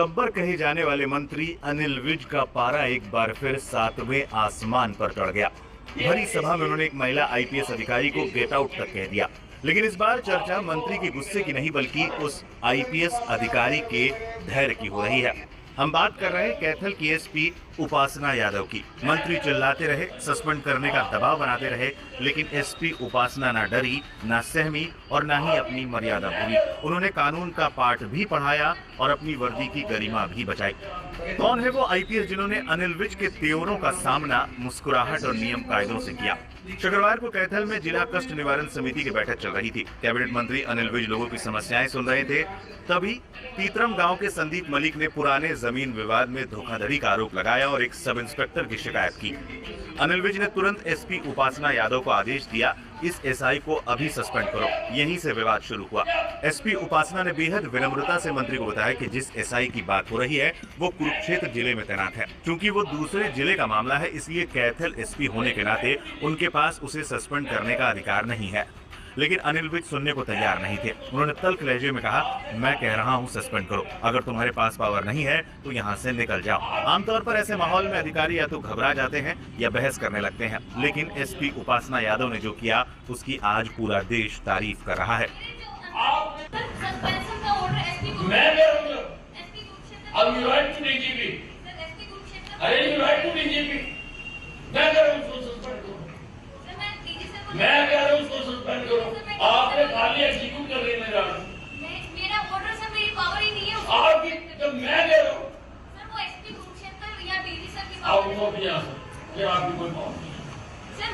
गब्बर कहे जाने वाले मंत्री अनिल विज का पारा एक बार फिर 7वें आसमान पर चढ़ गया। भरी सभा में उन्होंने एक महिला आईपीएस अधिकारी को गेट आउट तक कह दिया। लेकिन इस बार चर्चा मंत्री के गुस्से की नहीं बल्कि उस आईपीएस अधिकारी के धैर्य की हो रही है। हम बात कर रहे हैं कैथल की एसपी उपासना यादव की। मंत्री चिल्लाते रहे, सस्पेंड करने का दबाव बनाते रहे, लेकिन एसपी उपासना ना डरी, ना सहमी और ना ही अपनी मर्यादा भूली। उन्होंने कानून का पाठ भी पढ़ाया और अपनी वर्दी की गरिमा भी बचाई। कौन है वो आईपीएस जिन्होंने अनिल विज के तेवरों का सामना मुस्कुराहट और नियम कायदों से किया? शुक्रवार को कैथल में जिला कष्ट निवारण समिति की बैठक चल रही थी। कैबिनेट मंत्री अनिल विज लोगों की समस्याएं सुन रहे थे। तभी तीतरम गांव के संदीप मलिक ने पुराने जमीन विवाद में धोखाधड़ी का आरोप लगाया और एक सब इंस्पेक्टर की शिकायत की। अनिल विज ने तुरंत एसपी उपासना यादव को आदेश दिया, इस एसआई को अभी सस्पेंड करो। यहीं से विवाद शुरू हुआ। एसपी उपासना ने बेहद विनम्रता से मंत्री को बताया कि जिस एसआई की बात हो रही है वो कुरुक्षेत्र जिले में तैनात है। क्योंकि वो दूसरे जिले का मामला है, इसलिए कैथल एसपी होने के नाते उनके पास उसे सस्पेंड करने का अधिकार नहीं है। लेकिन अनिल विज सुनने को तैयार नहीं थे। उन्होंने तल्ख लहजे में कहा, मैं कह रहा हूं सस्पेंड करो, अगर तुम्हारे पास पावर नहीं है तो यहां से निकल जाओ। आमतौर पर ऐसे माहौल में अधिकारी या तो घबरा जाते हैं या बहस करने लगते हैं, लेकिन एसपी उपासना यादव ने जो किया उसकी आज पूरा देश तारीफ कर रहा है। मैं कह रहा हूँ उसको सस्पेंड करो। आपने खाली एग्जीक्यूट कर रही है मेरा ऑर्डर सर, मेरी पावर ही नहीं है आपकी। जब मैं कह रहा हूँ सर, वो एसपी कुरुक्षेत्र या डीजी सर की आप पावर उनको भी यहाँ से फिर आपकी कोई पावर नहीं है। सर,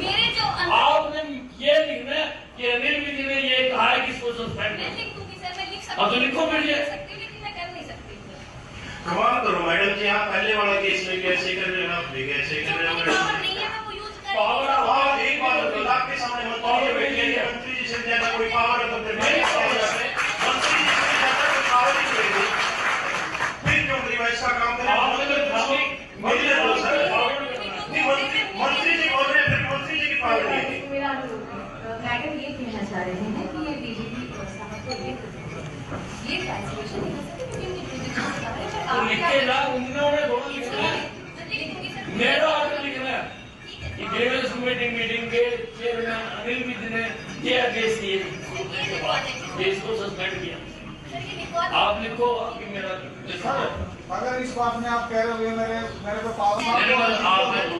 मेरे जो आपने ये लिखना है कि अनिल विज ने ये कहा है कि इसको सस्पेंड मैं करो। लिख दूंगी सर, मैं लिख सकती अब तो लिखो फिर ये। लेकिन मैं कर नहीं सकती। कमाल करो मैडम जी, आप पहले वाला केस में कैसे कर रहे हो, आप भी कैसे कर रहे हो? पावर नहीं है, मैं वो यूज कर पावर आप एक बात बताओ, आपके सामने मंत्री बैठे हैं, मंत्री जी से ज्यादा कोई पावर है तो फिर नहीं पावर है। मंत्री जी से ज्यादा कोई पावर नहीं मिलेगी, फिर क्यों नहीं वैसा काम करें? मंत्री जी बोल रहे हैं, फिर मंत्री जी की पावर नहीं है। मेरा मैडम ये कहना चाह रहे हैं कि ये डीजीपी साहब को ये ट्रांसलेशन तो लिखे ना, उन्होंने बोला लिखना है, मेरा ऑर्डर लिखना है कि ग्रीवेंस कमेटी मीटिंग के चेयरमैन अनिल विज ने ये आदेश दिए, इसको सस्पेंड किया। आप लिखो कि मेरा अगर इस बात में आप कह रहे हो मेरे को पावर